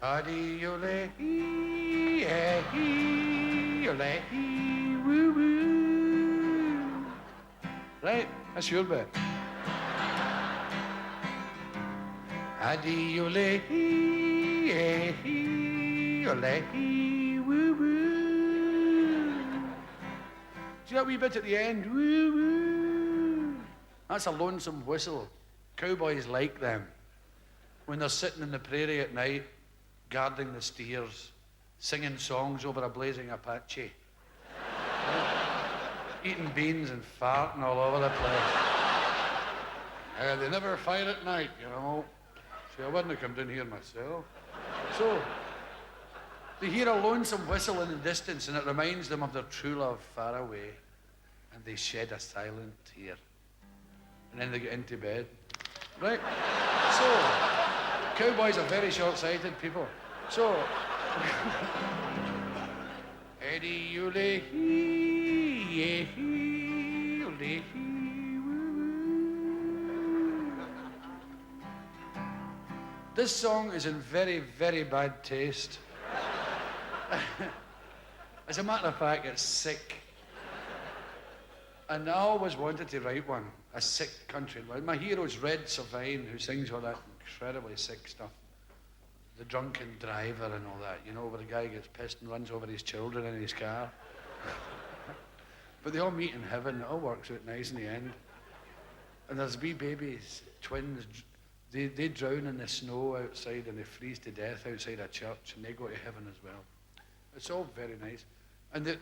Addy-o-lay-hee, woo-woo. Right, that's your bit. Addy-o-lay-hee, woo-woo. See that wee bit at the end? Woo-woo. That's a lonesome whistle. Cowboys like them. When they're sitting in the prairie at night, guarding the steers, singing songs over a blazing Apache, eating beans and farting all over the place. They never fire at night, you know. See, I wouldn't have come down here myself. So, they hear a lonesome whistle in the distance and it reminds them of their true love far away, and they shed a silent tear. And then they get into bed. Right? So, cowboys are very short-sighted people. So, Eddie-o-lay-hee, o-lay-hee, woo-woo. This song is in very, very bad taste. As a matter of fact, it's sick. And I always wanted to write one, a sick country. My hero's Red Sovine, who sings all that incredibly sick stuff. The drunken driver and all that, you know, where the guy gets pissed and runs over his children in his car. But they all meet in heaven, it all works out nice in the end. And there's wee babies, twins, they drown in the snow outside and they freeze to death outside a church and they go to heaven as well. It's all very nice. And they're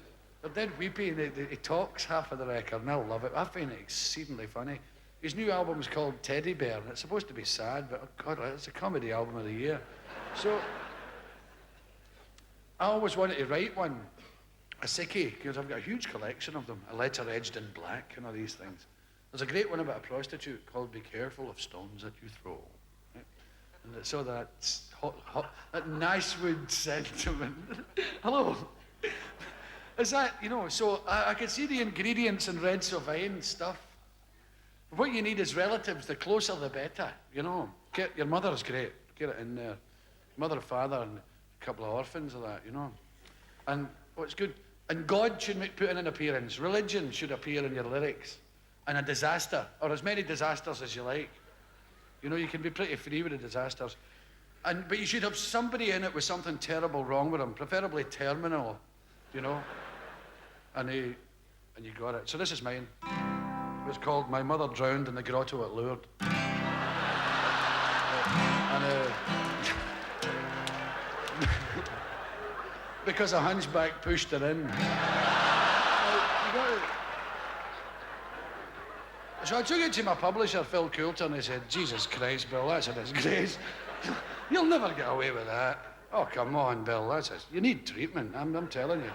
dead weepy, and he talks half of the record, and I love it. I find it exceedingly funny. His new album is called Teddy Bear, and it's supposed to be sad, but oh God, it's a comedy album of the year. So, I always wanted to write one, a sickie, because I've got a huge collection of them, a letter edged in black, and all these things. There's a great one about a prostitute called Be Careful of Stones That You Throw. Right? And it's all that that nice wood sentiment. Hello. Is that, you know, so I could see the ingredients in Red Sovine stuff. What you need is relatives, the closer the better, you know. Your mother's great, get it in there. Mother, father, and a couple of orphans of that, you know. And what's good, and God should put in an appearance. Religion should appear in your lyrics. And a disaster, or as many disasters as you like. You know, you can be pretty free with the disasters. But you should have somebody in it with something terrible wrong with them, preferably terminal, you know. And you got it. So this is mine. It's called My Mother Drowned in the Grotto at Lourdes. Because a hunchback pushed her in. So I took it to my publisher, Phil Coulter, and he said, Jesus Christ, Bill, that's a disgrace. You'll never get away with that. Oh, come on, Bill, you need treatment, I'm telling you.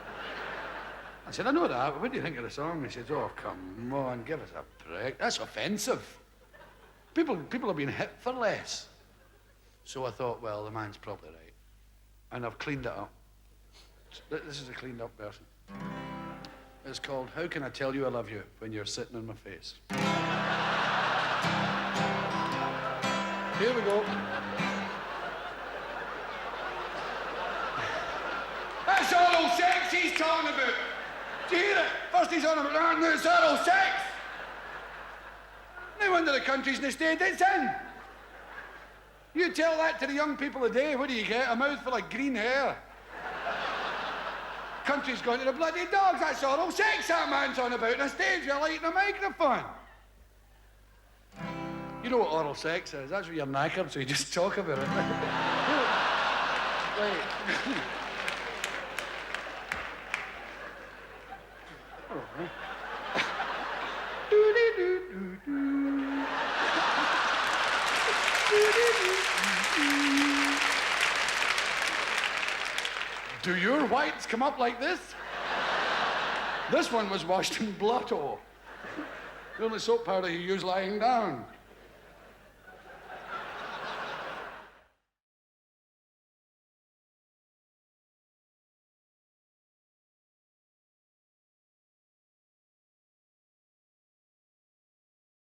I said, I know that, but what do you think of the song? He said, oh, come on, give us a break. That's offensive. People have been hit for less. So I thought, well, the man's probably right. And I've cleaned it up. This is a cleaned up version. It's called How Can I Tell You I Love You When You're Sitting on My Face. Here we go. That's oral sex he's talking about. Do you hear it? First he's on about, no, it's oral sex. No wonder the country's in the state it's in. You tell that to the young people today, what do you get? A mouthful of green hair. Country's going to the bloody dogs, that's oral sex that man's on about. On a stage, you're lighting a microphone. You know what oral sex is? That's where you're knackered, so you just talk about it. Right. Do your whites come up like this? This one was washed in blotto. The only soap powder you use lying down.